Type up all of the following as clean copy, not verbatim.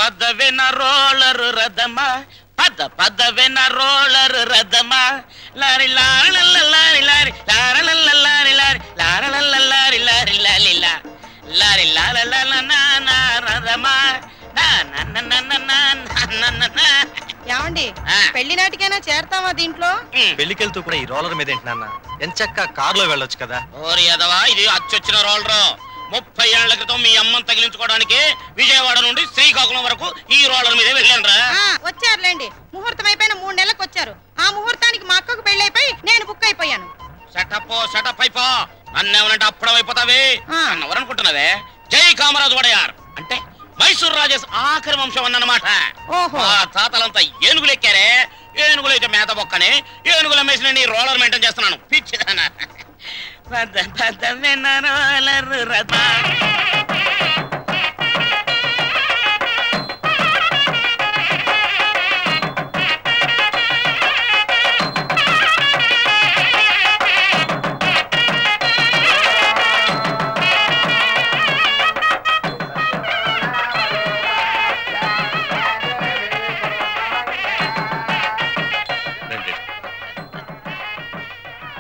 పదవిన రోలరు రథమా పదవిన రోలరు రథమా లారి లారి లారి లారి లారి లారి లారి లారి లారి లారి రథమా. ఏమండి పెళ్లి నాటికైనా చేరతావా దీంట్లో? పెళ్లికెళ్తూ కూడా ఈ రోలర్ మీద ఏంటి నాన్న? ఎంచక్క కారులో వెళ్ళొచ్చు కదా. ఓరి యదవా, ఇది అచ్చొచ్చిన రోలరు. 30 ఏళ్ల క్రితం మీ అమ్మని తగిలించుకోవడానికి విజయవాడ నుండి శ్రీకాకుళం వరకు ఈ రోలర్ మీదే వెళ్ళాను. వచ్చారులేండి, ముహూర్తం అయిపోయిన 3 నెలలకు వచ్చారు. ఆ ముహూర్తానికి మా అక్కకు పెళ్లి అయిపోయి నేను బుక్ అయిపోయాను. షటప్ అయిపో. నన్నేమనంటే అప్పుడం అయిపోతావే అన్నవరనుకుంటున్నావే. జై కామరాజు వడయార్ అంటే మైసూర్ రాజేష్ ఆఖరి వంశం అన్నమాట. ఆ తాతలంతా ఏనుగులు ఎక్కారే. ఏనుగులు అయితే మేత బొక్కని ఏనుగులు అమ్మేసిన నీ రోలర్ మెయింటైన్ చేస్తున్నాను. పిచ్చిదానా. రోలర్ రథ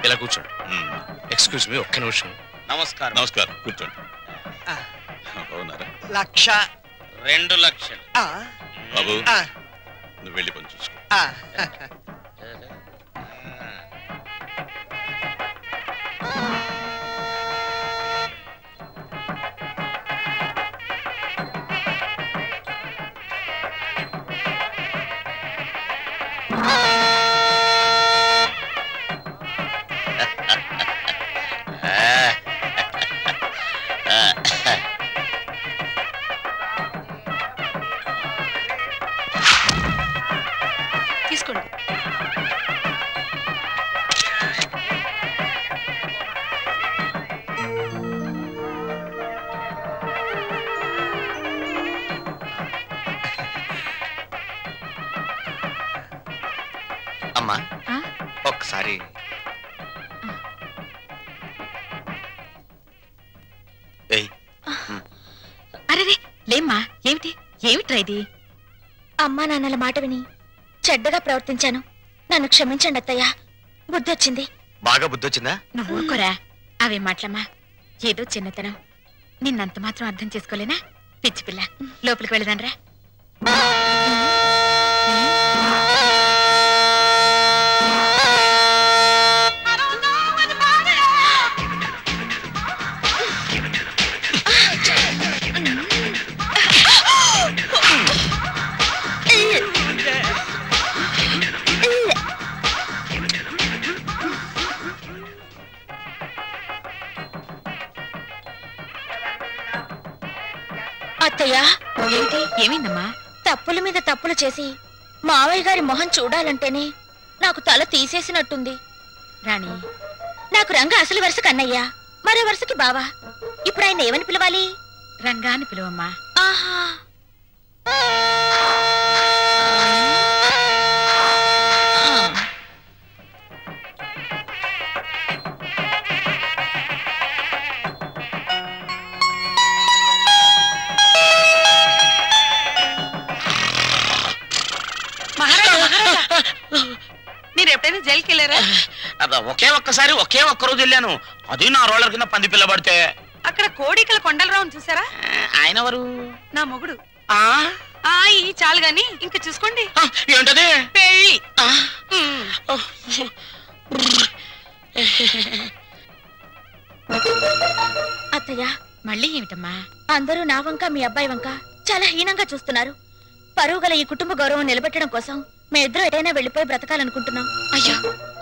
ఇలా కూర్చోండి. ఎక్స్క్యూజ్ మీ, ఒక్క నిమిషం. నమస్కారం. నమస్కారం, కూర్చోండి. బాగున్నారా? 2 లక్షలు. బాబు నువ్వు వెళ్ళి పని చూసుకో. తీసుకోండి. అమ్మా ఒక్కసారి అరే లేమ్మా, ఏమిట్రా ఇది? అమ్మా నాన్నల మాట విని చెడ్డగా ప్రవర్తించాను, నన్ను క్షమించండి అత్తయ్య. బుద్ధొచ్చింది. బాగా బుద్ధొచ్చిందా? నువ్వు ఊరుకోరా, అవే మాటలమ్మా. ఏదో చిన్నతనం, నిన్నంత మాత్రం అర్థం చేసుకోలేనా? పిచ్చి పిల్ల, లోపలికి వెళ్ళదానరా. అత్తయ్య, ఏమైందమ్మా? తప్పుల మీద తప్పులు చేసి మావయ్య గారి మొహం చూడాలంటేనే నాకు తల తీసేసినట్టుంది. రాణి, నాకు రంగ అసలు వరుస కన్నయ్య, మరో వరుసకి బావా. ఇప్పుడు ఆయన ఏమని పిలవాలి? రంగా అని పిలువమ్మా. ఆహా, మీరు ఎప్పుడైనా జైలుకి వెళ్ళారా? ఒకే ఒక్క రోజు వెళ్ళాను. అది నా రోలర్ కింద పంది పిల్ల పడితే. అక్కడ కోడికల కొండలరావుని చూసారా? ఆయన ఎవరు? నా మొగుడు. ఈ చాలు గాని ఇంకా చూసుకోండి. ఏంటది? పెళ్ళి. అత్తయ్య, మళ్ళీ ఏమిటమ్మా? అందరూ నా వంక మీ అబ్బాయి వంక చాలా హీనంగా చూస్తున్నారు. పరువు గల ఈ కుటుంబ గౌరవం నిలబెట్టడం కోసం మేమిద్దరం ఎటైనా వెళ్ళిపోయి బ్రతకాలనుకుంటున్నాం. అయ్యో,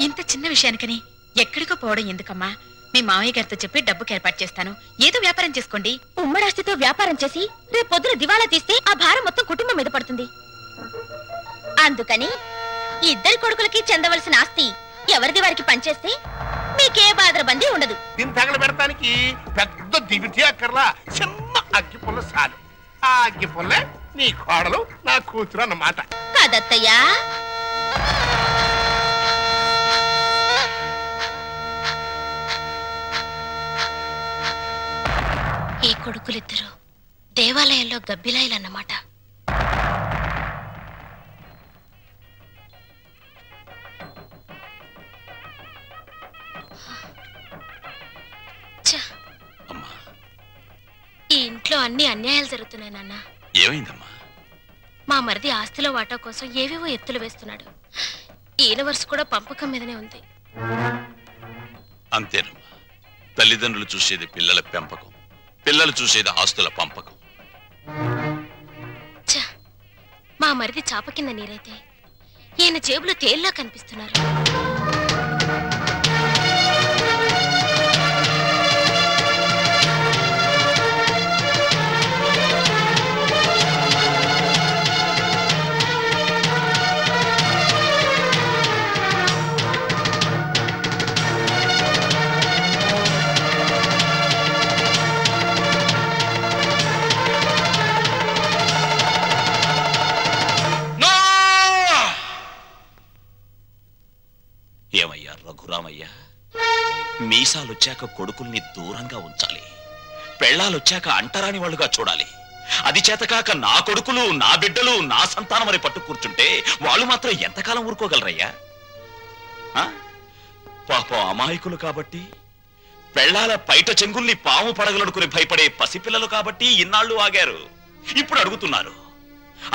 ఇంత చిన్న విషయానికని ఎక్కడికో పోవడం ఎందుకమ్మా? మీ మావయ్య గారితో చెప్పి డబ్బుకి ఏర్పాటు చేస్తాను, ఏదో వ్యాపారం చేసుకోండి. ఉమ్మడాస్తితో వ్యాపారం చేసి రేపు పొద్దున దివాలా తీస్తే ఆ భారం మొత్తం కుటుంబం మీద పడుతుంది. అందుకని ఇద్దరి కొడుకులకి చెందవలసిన ఆస్తి ఎవరిది వారికి పనిచేస్తే మీకే బాధరబందీ ఉండదు. దీన్ని తగలబెడతానికి పెద్ద దివిటి అక్కర్లా, చిన్న అగ్గి పుల్ల చాలు. ఆ అగ్గి పుల్లే నీ కోడలు, నా కూతురు అన్నమాట. కాదత్తయ్యా. ఈ కొడుకులిద్దరూ దేవాలయంలో గబ్బిలాయిలన్నమాట. ఇంట్లో అన్ని అన్యాయాలు జరుగుతున్నాయి నాన్న. ఏమైందమ్మా? మా మరిది ఆస్తిలో వాటా కోసం ఏవేవో ఎత్తులు వేస్తున్నాడు. ఈయన వరుస కూడా పంపకం మీదనే ఉంది. అంతేనమ్మా, తల్లిదండ్రులు చూసేది పిల్లల పెంపకం, పిల్లలు చూసేది ఆస్తుల పంపకం. మా మరిది చాప కింద నీరైతే ఈయన జేబులో తేల్లా కనిపిస్తున్నారు. ఏమయ్యా రఘురామయ్య, మీసాలొచ్చాక కొడుకుల్ని దూరంగా ఉంచాలి, పెళ్ళాలొచ్చాక అంటరాని వాళ్ళుగా చూడాలి. అది చేతకాక నా కొడుకులు, నా బిడ్డలు, నా సంతానం అని పట్టు కూర్చుంటే వాళ్ళు మాత్రం ఎంతకాలం ఊరుకోగలరయ్యా? పాపం అమాయకులు కాబట్టి, పెళ్ళాల పైట చెంగుల్ని పాము పడగలనుకుని భయపడే పసిపిల్లలు కాబట్టి ఇన్నాళ్ళు ఆగారు. ఇప్పుడు అడుగుతున్నారు.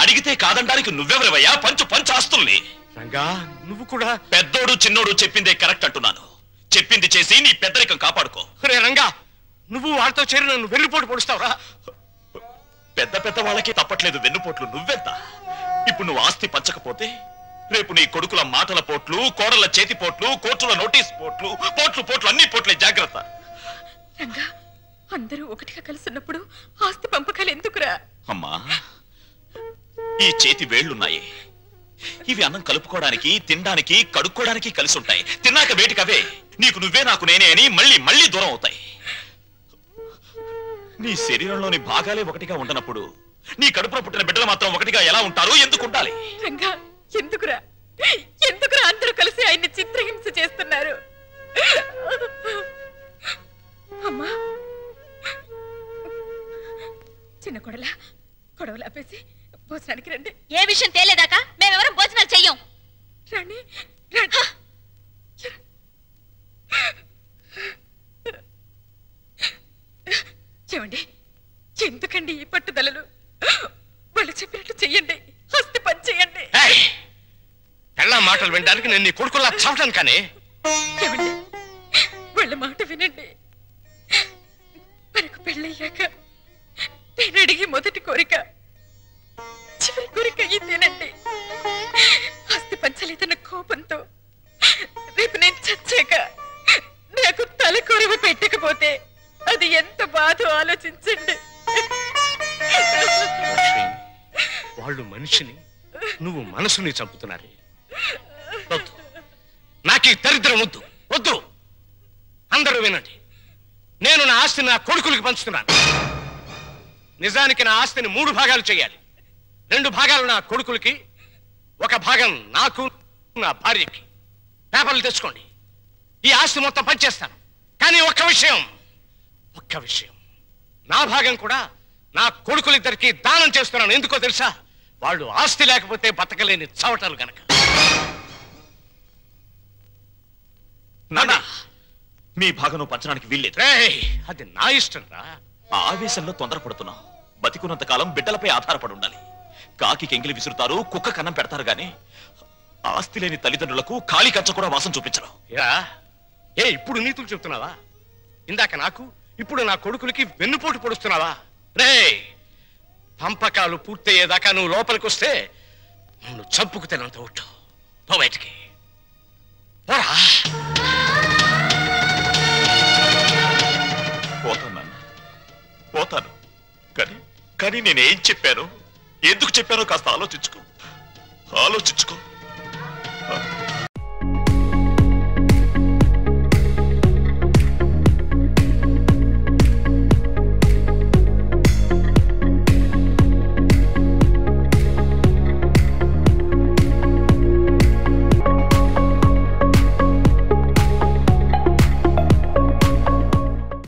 అడిగితే కాదండానికి నువ్వెవరివయ్యా? పంచు ఆస్తుల్ని. రంగా, నువ్వు కూడా పెద్దోడు చిన్నోడు చెప్పిందే కరెక్ట్ అంటున్నాను. చెప్పింది చేసి నీ పెద్దరికం కాపాడుకో. రే రంగా, నువ్వు వాళ్ళతో చేరి నన్ను వెన్నుపోటు పొడుస్తావురా? పెద్ద వాళ్ళకి తప్పట్లేదు వెన్నుపోట్లు, నువ్వెంత? ఇప్పుడు నువ్వు ఆస్తి పంచకపోతే రేపు నీ కొడుకుల మాటల పోట్లు, కోడల చేతి పోట్లు, కోర్టుల నోటీస్ పోట్లు, పోట్లు అన్ని పోట్లే. జాగ్రత్త. రంగా, అందరూ ఒకటిగా కలుసున్నప్పుడు ఆస్తి పంపకాలు ఎందుకురా? అమ్మా, ఈ చేతి వేళ్లున్నాయి, ఇవి అన్నం కలుపుకోవడానికి, తినడానికి, కడుక్కోవడానికి కలిసి ఉంటాయి. తిన్నాక వేటికవే నీకు నువ్వే నాకు నేనే అని మళ్ళీ దూరం అవుతాయి. నీ శరీరంలోని భాగాలే ఒకటిగా ఉండనప్పుడు నీ కడుపులో పుట్టిన బిడ్డలు మాత్రం ఒకటిగా ఎలా ఉంటారు? ఎందుకు ఉండాలి? రంగా, ఎందుకురా అందరూ కలిసి ఆయన్ని చిత్రహింస చేస్తున్నారు? అమ్మా, చిన్న కొడవలు ఆపేసి భోజనానికి రండి. ఏ విషయం తేలేదాకా మేమెవరం భోజనాలు చెయ్యం. రండి. చెవండి, ఎందుకండి ఈ పట్టుదలలు? వాళ్ళు చెప్పినట్టు చెయ్యండి, ఆస్తి పని చెయ్యండి. ఎలా మాటలు వినడానికి నేను నీ కొడుకులా చావటాను. కానీ చెవండి, వాళ్ళ మాట వినండి. మనకు పెళ్ళయ్యాక నేను అడిగి మొదటి కోరిక, చివరి కోరిక ఇదేనండి. ఆస్తి పంచలేదన్న కోపంతో రేపు నేను చచ్చాక నాకు తలకొరవ పెట్టకపోతే అది ఎంత బాధో ఆలోచించండి. వాళ్ళు మనిషిని, నువ్వు మనసుని చంపుతున్నారు. నాకు ఈ దరిద్రం వద్దు. అందరూ వినండి, నేను నా ఆస్తిని నా కొడుకులకి పంచుతున్నాను. నిజానికి నా ఆస్తిని 3 భాగాలు చేయాలి. 2 భాగాలు నా కొడుకులకి, 1 భాగం నాకు, నా భార్యకి. పేపర్లు తెచ్చుకోండి, ఈ ఆస్తి మొత్తం పంచేస్తాను. కానీ ఒక్క విషయం, నా భాగం కూడా నా కొడుకులిద్దరికి దానం చేస్తున్నాను. ఎందుకో తెలుసా? వాళ్ళు ఆస్తి లేకపోతే బతకలేని చవటలు గనక. నాన్న, మీ భాగం పంచడానికి వీల్లేదు. అది నా ఇష్టం రా. ఆవేశంలో తొందరపడుతున్నావు. బతికున్నంత కాలం బిడ్డలపై ఆధారపడి ఉండాలి. కాకి ఎంగిలి విసురుతారు, కుక్క కన్నం పెడతారు గాని ఆస్తి లేని తల్లిదండ్రులకు ఖాళీ కంచ కూడా వాసం చూపించరు. ఇప్పుడు నీతులు చెప్తున్నావా? ఇందాక నాకు, ఇప్పుడు నా కొడుకులకి వెన్నుపోటు పొడుస్తున్నావా? రే, పంపకాలు పూర్తయ్యేదాకా నువ్వు లోపలికి వస్తే నన్ను చంపుకు తినంత ఒట్టు. పో బయటికి పోరా. పోతాను, కానీ నేనేం చెప్పాను, ఎందుకు చెప్పానో కాస్త ఆలోచించుకో.